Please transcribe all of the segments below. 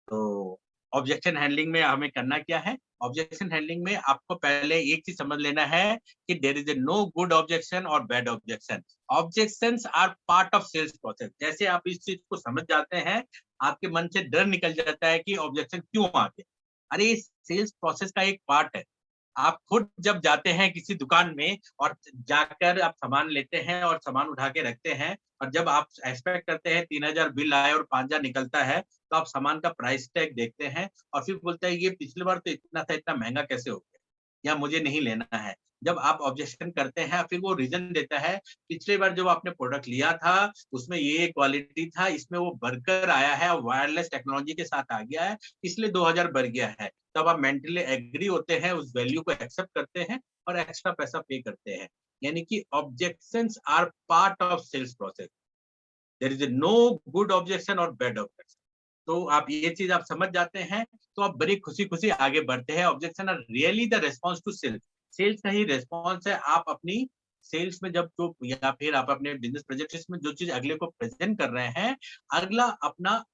तो objection handling में हमें करना क्या है? ऑब्जेक्शन हैंडलिंग में आपको पहले एक चीज समझ लेना है कि there is no good objection और bad objection. Objections are part of sales process. जैसे आप इस चीज को समझ जाते हैं, आपके मन से डर निकल जाता है कि ऑब्जेक्शन क्यों आते हैं। अरे ये सेल्स प्रोसेस का एक पार्ट है। आप खुद जब जाते हैं किसी दुकान में और जाकर आप सामान लेते हैं और सामान उठा के रखते हैं, और जब आप एक्सपेक्ट करते हैं 3000 बिल आए और 5000 निकलता है, तो आप सामान का प्राइस टैग देखते हैं और फिर बोलते हैं ये पिछली बार तो इतना था, इतना महंगा कैसे हो गया, या मुझे नहीं लेना है। जब आप ऑब्जेक्शन करते हैं फिर वो रीजन देता है, पिछली बार जब आपने प्रोडक्ट लिया था उसमें ये क्वालिटी था, इसमें वो बढ़कर आया है, वायरलेस टेक्नोलॉजी के साथ आ गया है, इसलिए 2000 बढ़ गया है। तब आप मेंटली एग्री होते हैं, उस वैल्यू को एक्सेप्ट करते हैं और एक्स्ट्रा पैसा पे करते हैं। यानी कि objections are part of sales process. There is no good objection और बैड ऑब्जेक्शन। तो आप ये चीज आप समझ जाते हैं, तो आप बड़ी खुशी खुशी आगे बढ़ते हैं। Objection are really the response to sales. Sales का ही रेस्पॉन्स है। आप अपनी सेल्स में जब जो या फिर आप अपने बिजनेस प्रोजेक्ट्स में जो चीज अगले को प्रेजेंट कर रहे हैं, अगला अपना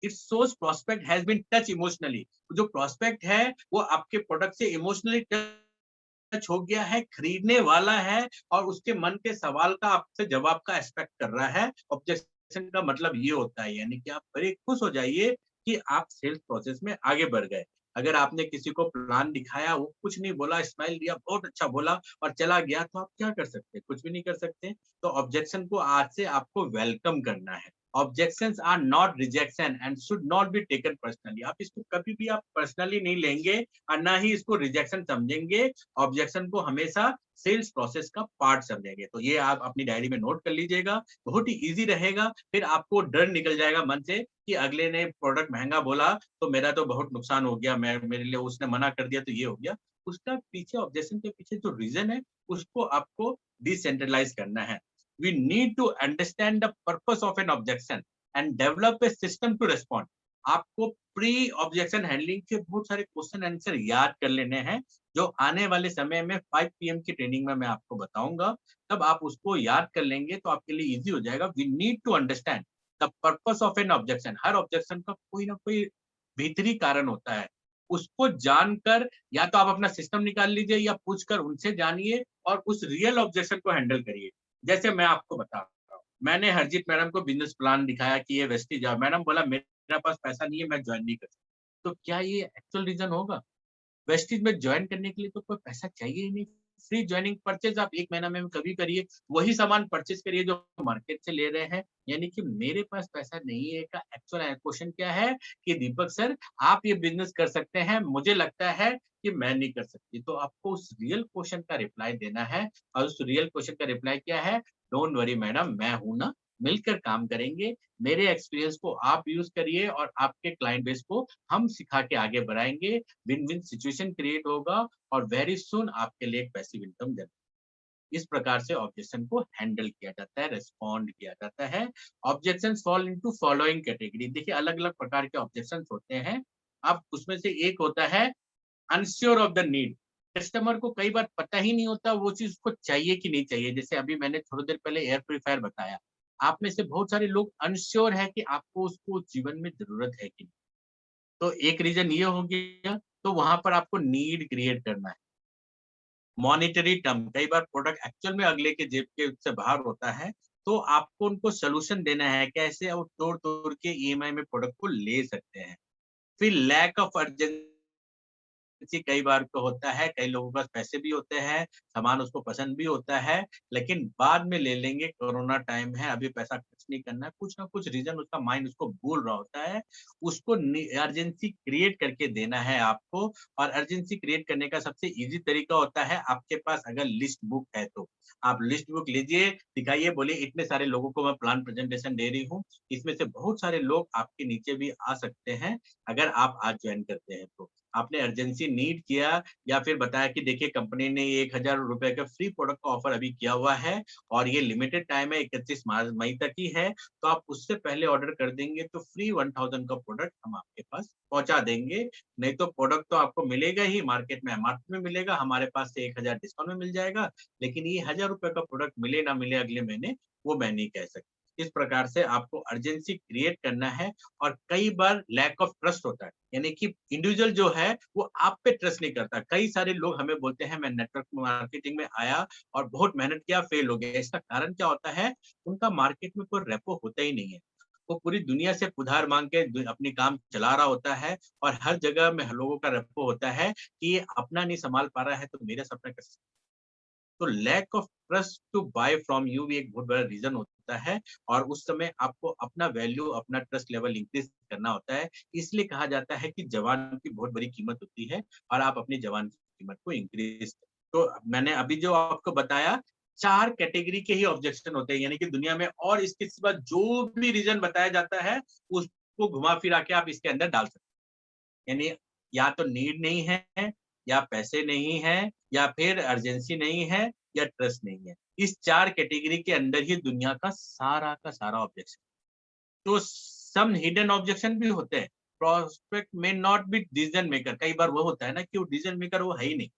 it shows prospect has been touch emotionally. जो प्रोस्पेक्ट है वो आपके प्रोडक्ट से इमोशनली टच हो गया है, खरीदने वाला है, और उसके मन के सवाल का आपसे जवाब का एक्सपेक्ट कर रहा है। ऑब्जेक्शन का मतलब ये होता है, यानी कि आप बड़े खुश हो जाइए कि आप सेल्स प्रोसेस में आगे बढ़ गए। अगर आपने किसी को प्लान दिखाया, वो कुछ नहीं बोला, स्माइल दिया, बहुत अच्छा बोला और चला गया, तो आप क्या कर सकते हैं? कुछ भी नहीं कर सकते। तो ऑब्जेक्शन को आज से आपको वेलकम करना है। Objections are not rejection and should not be taken personally. आप इसको कभी भी आप पर्सनली नहीं लेंगे और ना ही इसको रिजेक्शन समझेंगे। ऑब्जेक्शन को हमेशा सेल्स प्रोसेस का पार्ट समझेंगे। तो ये आप अपनी डायरी में नोट कर लीजिएगा, बहुत ही इजी रहेगा। फिर आपको डर निकल जाएगा मन से कि अगले ने प्रोडक्ट महंगा बोला तो मेरा तो बहुत नुकसान हो गया, मैं मेरे लिए उसने मना कर दिया तो ये हो गया। उसका पीछे ऑब्जेक्शन के पीछे जो रीजन है, उसको आपको डिसेंट्रलाइज करना है। We need to understand the purpose of an objection and develop a system to respond. आपको प्री ऑब्जेक्शन हैंडलिंग के बहुत सारे क्वेश्चन आंसर याद कर लेने हैं, जो आने वाले समय में 5 पीएम की ट्रेनिंग में मैं आपको बताऊंगा। तब आप उसको याद कर लेंगे तो आपके लिए इजी हो जाएगा। We need to understand the purpose of an objection. हर ऑब्जेक्शन का कोई ना कोई भीतरी कारण होता है। उसको जानकर या तो आप अपना सिस्टम निकाल लीजिए या पूछकर उनसे जानिए और उस रियल ऑब्जेक्शन को हैंडल करिए। जैसे मैं आपको बता रहा हूँ, मैंने हरजीत मैडम को बिजनेस प्लान दिखाया कि ये वेस्टीज जाओ। मैडम बोला मेरे पास पैसा नहीं है, मैं ज्वाइन नहीं कर सकती। तो क्या ये एक्चुअल रीजन होगा? वेस्टीज में ज्वाइन करने के लिए तो कोई पैसा चाहिए ही नहीं। फ्री ज्वाइनिंग परचेज आप 1 महीना में कभी करिए, वही सामान परचेज करिए जो मार्केट से ले रहे हैं। यानी कि मेरे पास पैसा नहीं है का एक्चुअल क्वेश्चन क्या है कि दीपक सर आप ये बिज़नेस कर सकते हैं, मुझे लगता है कि मैं नहीं कर सकती। तो आपको उस रियल क्वेश्चन का रिप्लाई देना है, और उस रियल क्वेश्चन का रिप्लाई क्या है? डोंट वरी मैडम, मैं हूँ ना, मिलकर काम करेंगे। मेरे एक्सपीरियंस को आप यूज़ करिए और आपके क्लाइंट बेस को हम सिखा के आगे बढ़ाएँगे। विन-विन सिचुएशन क्रिएट होगा और वेरी सून आपके लिए एक पैसिव इनकम जनरेट। इस प्रकार से ऑब्जेक्शन को हैंडल किया जाता है, रिस्पॉन्ड किया जाता है। Objections fall into following category. देखिए अलग-अलग प्रकार के ऑब्जेक्शंस होते हैं। अब उसमें से एक होता है unsure of the need. Customer को कई बार पता ही नहीं होता वो चीज़ उसको चाहिए कि नहीं चाहिए। जैसे अभी मैंने थोड़ी देर पहले एयर प्यूरीफायर बताया। आप में से बहुत सारे लोग अनश्योर है कि आपको उसको जीवन में ज़रूरत है कि नहीं। तो एक रीज़न ये हो गया, तो वहाँ पर आपको नीड क्रिएट करना है। मॉनेटरी टर्म, कई बार प्रोडक्ट एक्चुअल में अगले के जेब के से बाहर होता है, तो आपको उनको सॉल्यूशन देना है, कैसे वो तोड़-तोड़ के ईएमआई में प्रोडक्ट को ले सकते हैं। फिर लैक ऑफ अर्जेंसी कई बार तो होता है, कई लोगों के पास पैसे भी होते हैं, सामान उसको पसंद भी होता है, लेकिन बाद में ले लेंगे, कोरोना टाइम है, अभी पैसा खर्च नहीं करना है, कुछ ना कुछ रीज़न उसका माइंड उसको बोल रहा होता है, उसको नि अर्जेंसी क्रिएट करके देना है आपको। और अर्जेंसी क्रिएट करने का सबसे ईज़ी तरीका होता है, आपके पास अगर लिस्ट बुक है तो। आप लिस्ट बुक लीजिए, दिखाइए, बोलिए इतने सारे लोगों को मैं प्लान प्रेज़ेंटेशन दे रही हूँ, इसमें से बहुत सारे लोग आपके नीचे भी आ सकते हैं, अगर आप आज जॉइन करते हैं तो। आपने अर्जेंसी नीड किया या फिर बताया कि देखिए कंपनी ने ₹1000 का फ्री प्रोडक्ट का ऑफर अभी किया हुआ है और ये लिमिटेड टाइम है, 31 मई तक ही है, तो आप उससे पहले ऑर्डर कर देंगे तो फ्री 1000 का प्रोडक्ट हम आपके पास पहुँचा देंगे। नहीं तो प्रोडक्ट तो आपको मिलेगा ही, मार्केट में एमआरपी में मिलेगा, हमारे पास से 1000 डिस्काउंट में मिल जाएगा, लेकिन ये ₹1000 का प्रोडक्ट मिले ना मिले अगले महीने, वो मैं नहीं कह सकती। इस प्रकार से आपको अर्जेंसी क्रिएट करना है। और कई बार लैक ऑफ ट्रस्ट होता है, यानी कि इंडिविजुअल जो है वो आप पे ट्रस्ट नहीं करता। कई सारे लोग हमें बोलते हैं मैं नेटवर्क मार्केटिंग में आया और बहुत मेहनत किया, फेल हो गया। इसका कारण क्या होता है? उनका मार्केट में कोई रेपो होता ही नहीं है। वो पूरी दुनिया से उधार मांग के अपनी काम चला रहा होता है, और हर जगह में लोगों का रेपो होता है कि ये अपना नहीं संभाल पा रहा है तो मेरा सपना कैसे। तो lack of trust to buy from you भी एक बहुत बड़ा रीजन होता है। और उस समय आपको अपना वैल्यू, अपना ट्रस्ट लेवल इंक्रीज करना होता है। इसलिए कहा जाता है कि जवान की बहुत बड़ी कीमत होती है, और आप अपनी जवान की कीमत को इंक्रीज। तो मैंने अभी जो आपको बताया, 4 कैटेगरी के ही ऑब्जेक्शन होते हैं, यानी कि दुनिया में और इसके सिवा जो भी रीजन बताया जाता है, उसको घुमा फिरा के आप इसके अंदर डाल सकते हैं। यानी या तो नीड नहीं है, या पैसे नहीं है, या फिर अर्जेंसी नहीं है, या ट्रस्ट नहीं है। इस 4 कैटेगरी के अंदर ही दुनिया का सारा ऑब्जेक्शन। तो सम हिडन ऑब्जेक्शन भी होते हैं। प्रोस्पेक्ट में नॉट बी डिसीजन मेकर। कई बार वो होता है ना कि वो डिसीजन मेकर वो है ही नहीं।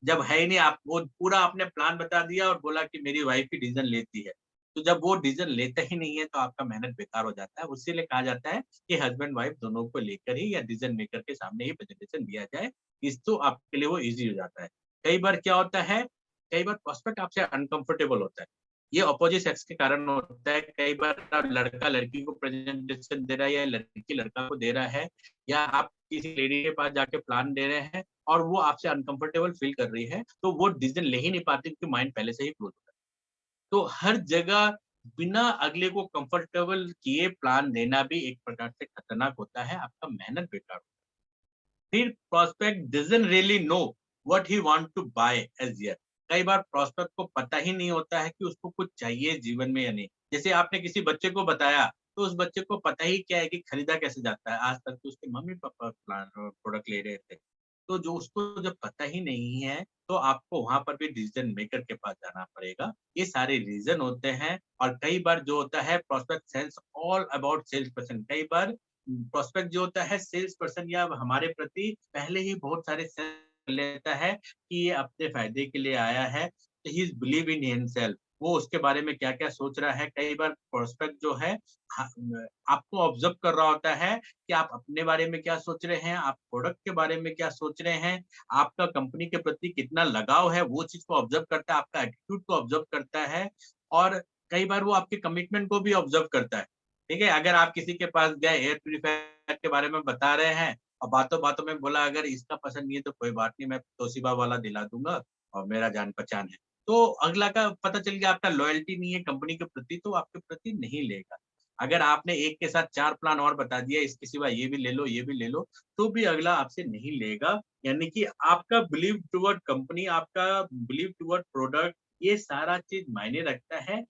जब है ही नहीं, आप वो पूरा आपने प्लान बता दिया और बोला कि मेरी वाइफ ही डिसीजन लेती है। तो जब वो डिसीजन लेता ही नहीं है तो आपका मेहनत बेकार हो जाता है। इसीलिए कहा जाता है कि हस्बैंड वाइफ दोनों को लेकर ही या डिसीजन मेकर के सामने ही प्रेजेंटेशन दिया जाए। इस तो आपके लिए वो ईज़ी हो जाता है। कई बार क्या होता है, कई बार प्रोस्पेक्ट आपसे अनकंफर्टेबल होता है। ये अपोजिट सेक्स के कारण होता है। कई बार आप लड़का लड़की को प्रेजेंटेशन दे रहा है, या लड़की लड़का को दे रहा है, या आप किसी लेडी के पास जाके प्लान दे रहे हैं और वो आपसे अनकंफर्टेबल फील कर रही है, तो वो डिसीजन ले ही नहीं पाती क्योंकि माइंड पहले से ही क्लोज होता है। तो हर जगह बिना अगले को कंफर्टेबल किए प्लान देना भी एक प्रकार से खतरनाक होता है, आपका मेहनत बेकार होता है। फिर prospect doesn't really know what he want to buy as yet. कई बार प्रोस्पेक्ट को पता ही नहीं होता है कि उसको कुछ चाहिए जीवन में या नहीं। जैसे आपने किसी बच्चे को बताया, तो उस बच्चे को पता ही क्या है कि खरीदा कैसे जाता है। आज तक तो उसके मम्मी-पापा प्रोडक्ट ले रहे थे। तो जो उसको जब पता ही नहीं है, तो आपको वहाँ पर भी डिसीजन मेकर के पास जाना पड़ेगा। ये सारे रीज़न होते हैं। और कई बार जो होता है prospect sales all about sales person. कई बार प्रोस्पेक्ट जो होता है सेल्स पर्सन या हमारे प्रति पहले ही बहुत सारे सेल लेता है कि ये अपने फायदे के लिए आया है। He is believe in himself. वो उसके बारे में क्या क्या सोच रहा है। कई बार प्रोस्पेक्ट जो है आपको ऑब्जर्व कर रहा होता है कि आप अपने बारे में क्या सोच रहे हैं, आप प्रोडक्ट के बारे में क्या सोच रहे हैं, आपका कंपनी के प्रति कितना लगाव है, वो चीज को ऑब्जर्व करता है, आपका एटीट्यूड को ऑब्जर्व करता है। और कई बार वो आपके कमिटमेंट को भी ऑब्जर्व करता है। ठीक है, अगर आप किसी के पास गए एयर प्यूरीफायर के बारे में बता रहे हैं, और बातों-बातों में बोला अगर इसका पसंद नहीं है तो कोई बात नहीं, मैं तोशिबा वाला दिला दूँगा और मेरा जान-पहचान है। तो अगला का पता चल गया आपका लॉयल्टी नहीं है कंपनी के प्रति, तो आपके प्रति नहीं लेगा। अगर आपने एक के साथ 4 प्लान और बता दिया, इसके सिवा ये भी ले लो, ये भी ले लो, तो भी अगला आपसे नहीं लेगा। यानी कि आपका बिलीव टुवर्ड कंपनी, आपका बिलीव टुवर्ड प्रोडक्ट, ये सारा चीज़ मायने रखता है।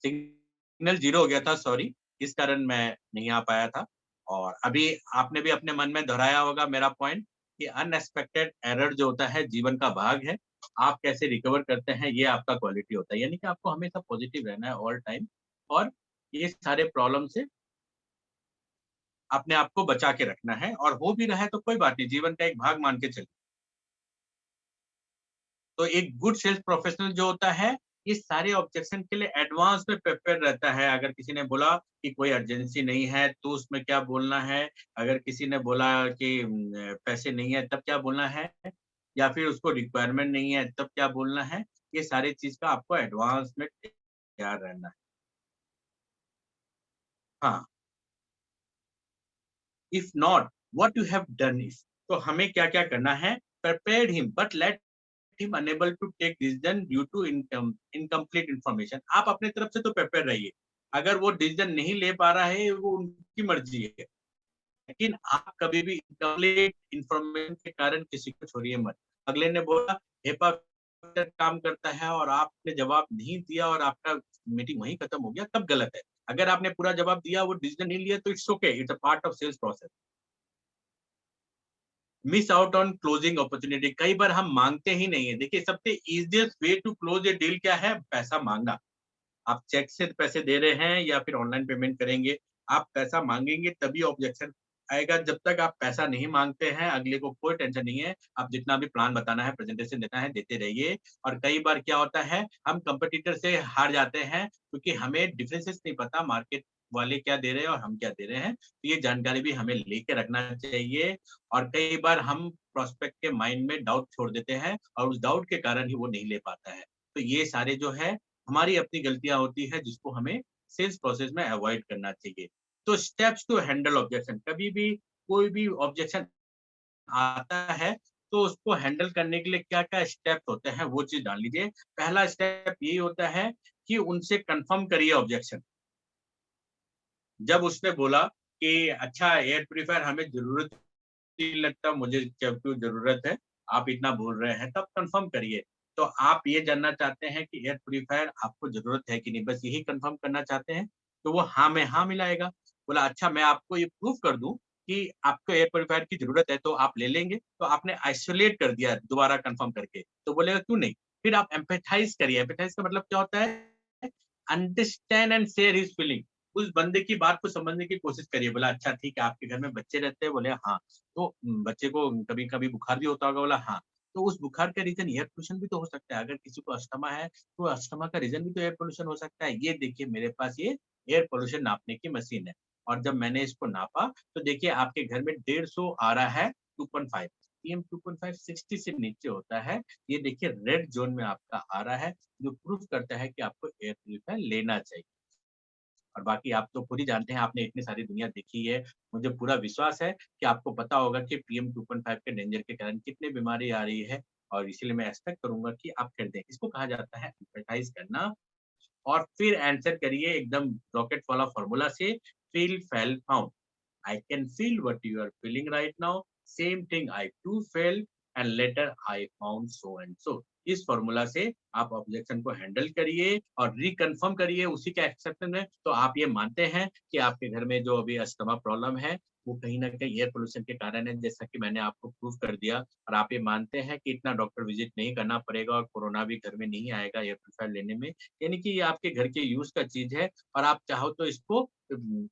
सिग्नल 0 हो गया था, सॉरी, इस कारण मैं नहीं आ पाया था। और अभी आपने भी अपने मन में दोहराया होगा मेरा पॉइंट कि अनएक्सपेक्टेड एरर जो होता है जीवन का भाग है। आप कैसे रिकवर करते हैं ये आपका क्वालिटी होता है। यानी कि आपको हमेशा पॉजिटिव रहना है ऑल टाइम, और ये सारे प्रॉब्लम से अपने आप को बचा के रखना है, और हो भी रहा है तो कोई बात नहीं, जीवन का एक भाग मान के चलिए। तो एक गुड सेल्स प्रोफेशनल जो होता है, इस सारे ऑब्जेक्शन के लिए एडवांस में प्रिपेयर रहता है। अगर किसी ने बोला कि कोई अर्जेंसी नहीं है, तो उसमें क्या बोलना है? अगर किसी ने बोला कि पैसे नहीं है, तब क्या बोलना है? या फिर उसको रिक्वायरमेंट नहीं है, तब क्या बोलना है? ये सारी चीज़ का आपको एडवांस में तैयार रहना है। हाँ, if not, what you have done is, तो हमें क्या-क्या करना है? Prepared him but let him unable to take decision due to incomplete information. आप अपने तरफ से तो प्रिपेयर रहिए। अगर वो डिसीजन नहीं ले पा रहा है, वो उनकी मर्ज़ी है। लेकिन आप कभी भी इनकम्प्लीट इन्फॉर्मेशन के कारण किसी को छोड़िए मत। अगले ने बोला हेपा काम करता है और आपने जवाब नहीं दिया और आपका मीटिंग वहीं खत्म हो गया, तब गलत है। अगर आपने पूरा जवाब दिया, वो डिसीजन नहीं लिया, तो it's okay, it's a part of sales process. Miss out on closing opportunity, कई बार हम माँगते ही नहीं है। देखिए, सबसे easiest way to close a deal क्या है? पैसा माँगना। आप चेक से पैसे दे रहे हैं या फिर ऑनलाइन पेमेंट करेंगे, आप पैसा माँगेंगे तभी ऑब्जेक्शन आएगा। जब तक आप पैसा नहीं माँगते हैं, अगले को कोई टेंशन नहीं है। आप जितना भी प्लान बताना है, प्रेज़ेंटेशन देना है, देते रहिए। और कई बार क्या होता है, हम कॉम्पिटिटर से हार जाते हैं क्योंकि हमें डिफरेंसेस नहीं पता, मार्केट वाले क्या दे रहे हैं और हम क्या दे रहे हैं। तो ये जानकारी भी हमें लेके रखना चाहिए। और कई बार हम प्रोस्पेक्ट के माइंड में डाउट छोड़ देते हैं और उस डाउट के कारण ही वो नहीं ले पाता है। तो ये सारे जो है हमारी अपनी गलतियाँ होती है, जिसको हमें सेल्स प्रोसेस में अवॉइड करना चाहिए। तो स्टेप्स टू हैंडल ऑब्जेक्शन, कभी भी कोई भी ऑब्जेक्शन आता है, तो उसको हैंडल करने के लिए क्या-क्या स्टेप्स होते हैं, वो चीज़ जान लीजिए। पहला स्टेप यही होता है कि उनसे कन्फर्म करिए ऑब्जेक्शन। जब उसने बोला कि अच्छा, एयर प्यूरीफायर हमें ज़रूरत नहीं लगता, मुझे जब क्यों ज़रूरत है, आप इतना बोल रहे हैं, तब कन्फर्म करिए। तो आप ये जानना चाहते हैं कि एयर प्यूरीफायर आपको ज़रूरत है कि नहीं, बस यही कन्फर्म करना चाहते हैं? तो वो हाँ में हाँ मिलाएगा। बोला अच्छा, मैं आपको ये प्रूफ कर दूँ कि आपको एयर प्यूरीफायर की ज़रूरत है, तो आप ले लेंगे? तो आपने आइसोलेट कर दिया दोबारा कन्फर्म करके, तो बोलेगा क्यों नहीं? फिर आप एम्पैथाइज़ करिए, एम्पैथाइज़ का मतलब क्या होता है? Understand and share his feeling. उस बंदे की बात को समझने की कोशिश करिए। बोला अच्छा ठीक है, आपके घर में बच्चे रहते हैं? बोले हाँ। तो बच्चे को कभी-कभी बुखार भी होता होगा? बोला हाँ। तो उस बुखार का रीज़न एयर पोल्यूशन भी तो हो सकता है। अगर किसी को अस्थमा है, तो अस्थमा का रीज़न भी तो एयर पोल्यूशन हो सकता है। ये देखिए, मेरे पास ये एयर पोल्यूशन नापने की मशीन है, और जब मैंने इसको नापा, तो देखिए आपके घर में 150 आ रहा है, 2.5 पीएम 2.5 60 से नीचे होता है। ये देखिए रेड ज़ोन में आपका आ रहा है, जो प्रूफ करता है कि आपको एयर प्यूरीफायर लेना चाहिए। और बाकी आप तो खुद ही जानते हैं, आपने इतनी सारी दुनिया देखी है। मुझे पूरा विश्वास है कि आपको पता होगा कि पीएम 2.5 के डेंजर के कारण कितनी बीमारी आ रही है, और इसीलिए मैं एक्सपेक्ट करूँगा कि आप खरीदें। इसको कहा जाता है एडवर्टाइज़ करना। और फिर आंसर करिए एकदम रॉकेट वाला फ़ॉर्मूला से, feel, fail, found. I can feel what you are feeling right now. Same thing I too felt, and later I found so and so. इस फॉर्मूला से आप ऑब्जेक्शन को हैंडल करिए और रिकन्फर्म करिए उसी के एक्सेप्टेंस में। तो आप ये मानते हैं कि आपके घर में जो अभी अस्थमा प्रॉब्लम है, वो कहीं न कहीं एयर पॉल्यूशन के कारण है, जैसा कि मैंने आपको प्रूव कर दिया। और आप ये मानते हैं कि इतना डॉक्टर विज़िट नहीं करना पड़ेगा और कोरोना भी घर में नहीं आएगा एयर प्यूरीफायर लेने में। यानी कि ये आपके घर के यूज़ का चीज़ है, और आप चाहो तो इसको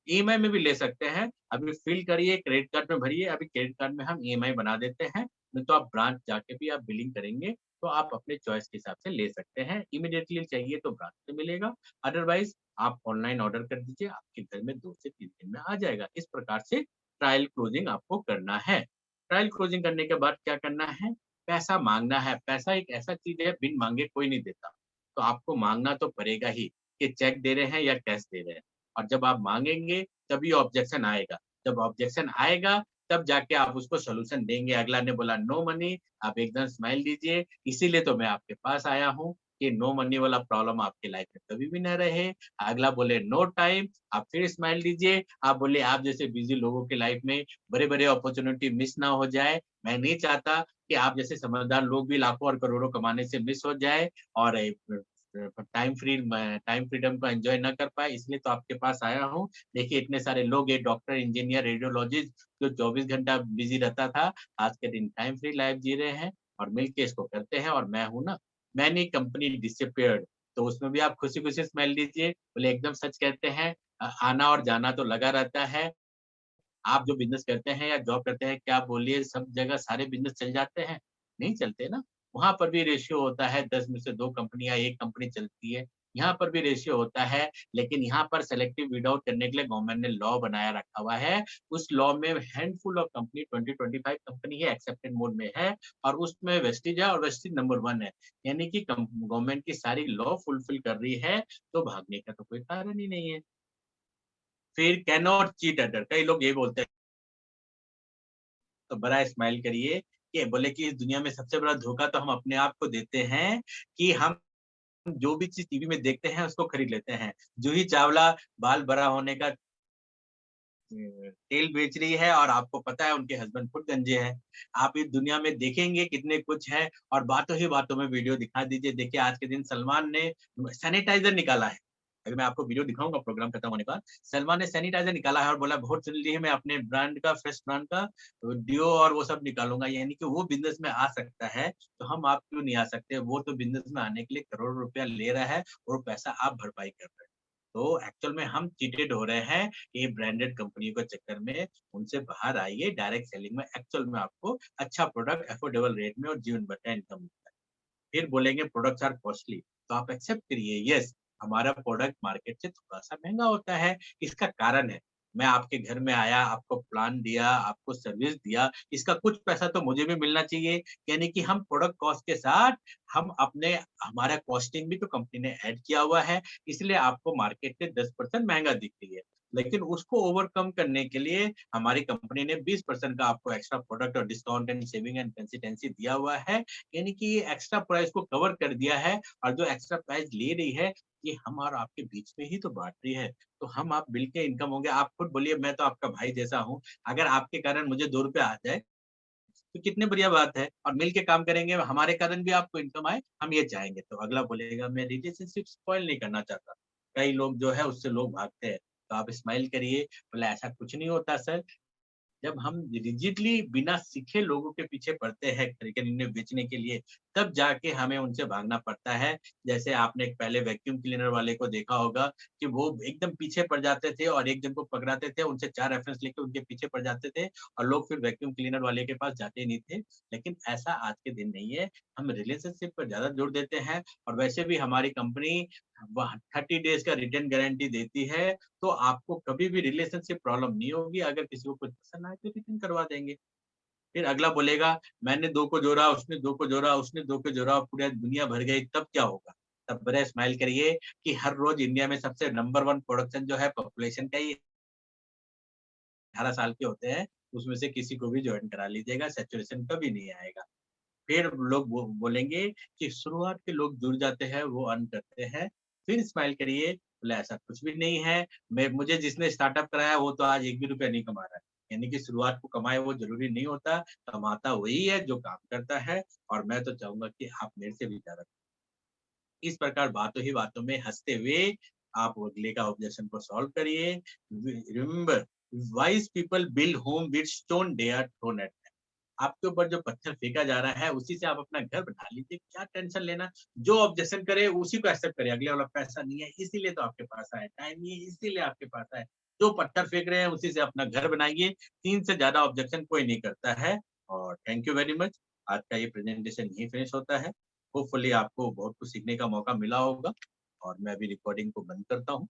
ईएमआई में भी ले सकते हैं। अभी फ़िल करिए, क्रेडिट कार्ड में भरिए, अभी क्रेडिट कार्ड में हम ईएमआई बना देते हैं, नहीं तो आप ब्रांच जाके भी आप बिलिंग करेंगे, तो आप अपने चॉइस के हिसाब से ले सकते हैं। इमीडिएटली चाहिए तो ब्रांच से मिलेगा, अदरवाइज़ आप ऑनलाइन ऑर्डर कर दीजिए, आपके घर में 2 से 3 दिन में आ जाएगा। इस प्रकार से ट्रायल क्लोजिंग आपको करना है। ट्रायल क्लोजिंग करने के बाद क्या करना है? पैसा माँगना है। पैसा एक ऐसा चीज़ है, बिन माँगे कोई नहीं देता, तो आपको माँगना तो पड़ेगा ही, कि चेक दे रहे हैं या कैश दे रहे हैं। और जब आप माँगेंगे, तभी ऑब्जेक्शन आएगा। जब ऑब्जेक्शन आएगा, तब जाके आप उसको सॉल्यूशन देंगे। अगला ने बोला नो मनी, आप एकदम स्माइल दीजिए, इसीलिए तो मैं आपके पास आया हूँ कि नो मनी वाला प्रॉब्लम आपकी लाइफ में कभी भी ना रहे। अगला बोले नो टाइम, आप फिर स्माइल दीजिए। आप बोलिए आप जैसे बिज़ी लोगों की लाइफ में बड़े-बड़े अपॉर्च्युनिटी मिस ना हो जाए। मैं नहीं चाहता कि आप जैसे समझदार लोग भी लाखों और करोड़ों कमाने से मिस हो जाए, और टाइम फ्रीडम को एन्जॉय ना कर पाए, इसलिए तो आपके पास आया हूँ। देखिए इतने सारे लोग, ये डॉक्टर, इंजीनियर, रेडियोलॉजिस्ट जो 24 घंटा बिज़ी रहता था, आज के दिन टाइम फ्री लाइफ़ जी रहे हैं और मिल के इसको करते हैं। और मैं हूँ ना, मैनी कंपनी डिसअपियर्ड, तो उसमें भी आप खुशी-खुशी स्माइल दीजिए। बोले एकदम सच कहते हैं, आना और जाना तो लगा रहता है। आप जो बिज़नेस करते हैं या जॉब करते हैं, क्या बोलिए सब जगह सारे बिज़नेस चल जाते हैं? नहीं चलते ना। वहाँ पर भी रेशियो होता है, 10 में से 2 कंपनी या 1 कंपनी चलती है। यहाँ पर भी रेशियो होता है, लेकिन यहाँ पर सेलेक्टिव वीड आउट करने के लिए गवर्नमेंट ने लॉ बनाया रखा हुआ है। उस लॉ में हैंडफुल ऑफ कंपनी 20-25 कंपनी है, एक्सेप्टेड मोड में है और उसमें वेस्टीज है और वेस्टीज नंबर 1 है। यानी कि गवर्नमेंट की सारी लॉ फुलफिल कर रही है, तो भागने का तो कोई कारण ही नहीं है। फिर कैन नॉट चीट अदर, कई लोग ये बोलते हैं, तो बड़ा स्माइल करिए कि बोले कि इस दुनिया में सबसे बड़ा धोखा तो हम अपने आप को देते हैं कि हम जो भी चीज़ टीवी में देखते हैं उसको खरीद लेते हैं। जूही चावला बाल बड़ा होने का तेल बेच रही है और आपको पता है उनके हस्बैंड खुद गंजे हैं। आप इस दुनिया में देखेंगे कितने कुछ है और बातों ही बातों में वीडियो दिखा दीजिए। देखिए आज के दिन सलमान ने सैनिटाइज़र निकाला है। अभी मैं आपको वीडियो दिखाऊँगा प्रोग्राम खत्म होने के बाद। सलमान ने सैनिटाइज़र निकाला है और बोला बहुत जल्दी ही मैं अपने ब्रांड का फ्रेश ब्रांड का डियो और वो सब निकालूँगा। यानी कि वो बिज़नेस में आ सकता है, तो हम आप क्यों नहीं आ सकते? वो तो बिज़नेस में आने के लिए करोड़ों रुपया ले रहा है और पैसा आप भरपाई कर रहे हैं। तो एक्चुअल में हम चीटेड हो रहे हैं ये ब्रांडेड कंपनियों के चक्कर में। उनसे बाहर आइए, डायरेक्ट सेलिंग में एक्चुअल में आपको अच्छा प्रोडक्ट अफोर्डेबल रेट में और जीवन भर का इनकम मिलता है। फिर बोलेंगे प्रोडक्ट्स आर कॉस्टली, तो आप एक्सेप्ट करिए, यस हमारा प्रोडक्ट मार्केट से थोड़ा-सा महँगा होता है, इसका कारण है, मैं आपके घर में आया, आपको प्लान दिया, आपको सर्विस दिया, इसका कुछ पैसा तो मुझे भी मिलना चाहिए। यानी कि हम प्रोडक्ट कॉस्ट के साथ हम अपने हमारा कॉस्टिंग भी तो कंपनी ने ऐड किया हुआ है, इसलिए आपको मार्केट से 10% महँगा दिख रही है। लेकिन उसको ओवरकम करने के लिए हमारी कंपनी ने 20% का आपको एक्स्ट्रा प्रोडक्ट और discount and saving and consistency दिया हुआ है। यानी कि ये एक्स्ट्रा प्राइस को कवर कर दिया है और जो एक्स्ट्रा प्राइस ले रही है, ये हम और आपके बीच में ही तो बाँट रही है। तो हम आप मिल के इनकम होंगे। आप खुद बोलिए मैं तो आपका भाई जैसा हूँ, अगर आपके कारण मुझे ₹2 आ जाए, तो कितनी बढ़िया बात है और मिल के काम करेंगे, हमारे कारण भी आपको इनकम आए, हम ये चाहेंगे। तो अगला बोलेगा मैं रिलेशनशिप स्पॉइल नहीं करना चाहता। कई लोग जो है उससे लोग भागते हैं, तो आप स्माइल करिए, बोले ऐसा कुछ नहीं होता सर। जब हम रिजिडली बिना सीखे लोगों के पीछे पड़ते हैं खरीदने बेचने के लिए, तब जाके हमें उनसे भागना पड़ता है। जैसे आपने एक पहले वैक्यूम क्लीनर वाले को देखा होगा कि वो एकदम पीछे पड़ जाते थे और एक जन को पकड़ाते थे, उनसे 4 रेफरेंस लेके उनके पीछे पड़ जाते थे और लोग फिर वैक्यूम क्लीनर वाले के पास जाते ही नहीं थे। लेकिन ऐसा आज के दिन नहीं है, हम रिलेशनशिप पर ज़्यादा जोर देते हैं और वैसे भी हमारी कंपनी वह 30 डेज़ का रिटर्न गारंटी देती है, तो आपको कभी भी रिलेशनशिप प्रॉब्लम नहीं होगी। अगर किसी को कुछ पसंद आए तो रिटर्न करवा देंगे। फिर अगला बोलेगा मैंने 2 को जोड़ा, उसने 2 को जोड़ा, उसने 2 को जोड़ा, पूरा दुनिया भर गई तब क्या होगा? तब बड़े स्माइल करिए कि हर रोज़ इंडिया में सबसे नंबर 1 प्रोडक्शन जो है पॉपुलेशन का ही 18 साल के होते हैं, उसमें से किसी को भी जॉइन करा लीजिएगा, सैचुरेशन कभी नहीं आएगा। फिर लोग बोलेंगे कि शुरुआत के लोग जुड़ जाते हैं, वो अर्न करते हैं। फिर स्माइल करिए, बोले ऐसा कुछ भी नहीं है। मैं मुझे जिसने स्टार्टअप कराया वो तो आज 1 भी रुपया नहीं कमा रहा है। यानी कि शुरुआत को कमाए वो ज़रूरी नहीं होता, कमाता वही है जो काम करता है और मैं तो चाहूँगा कि आप मेरे से भी ज़्यादा इस प्रकार बातों ही बातों में हँसते हुए आप अगले का ऑब्जेक्शन को सॉल्व करिए। Remember wise people build home with stone they are thrown at them. आपके ऊपर जो पत्थर फेंका जा रहा है उसी से आप अपना घर बना लीजिए, क्या टेंशन लेना? जो ऑब्जेक्शन करे उसी को एक्सेप्ट करिए, अगले वाला पैसा नहीं है इसीलिए तो आपके पास आया, टाइम नहीं है इसीलिए आपके पास आया। जो पत्थर फेंक रहे हैं उसी से अपना घर बनाइए, 3 से ज़्यादा ऑब्जेक्शन कोई नहीं करता है और थैंक यू वेरी मच। आज का ये प्रेजेंटेशन यहीं फिनिश होता है। होपफुली आपको बहुत कुछ सीखने का मौका मिला होगा और मैं अभी रिकॉर्डिंग को बंद करता हूँ।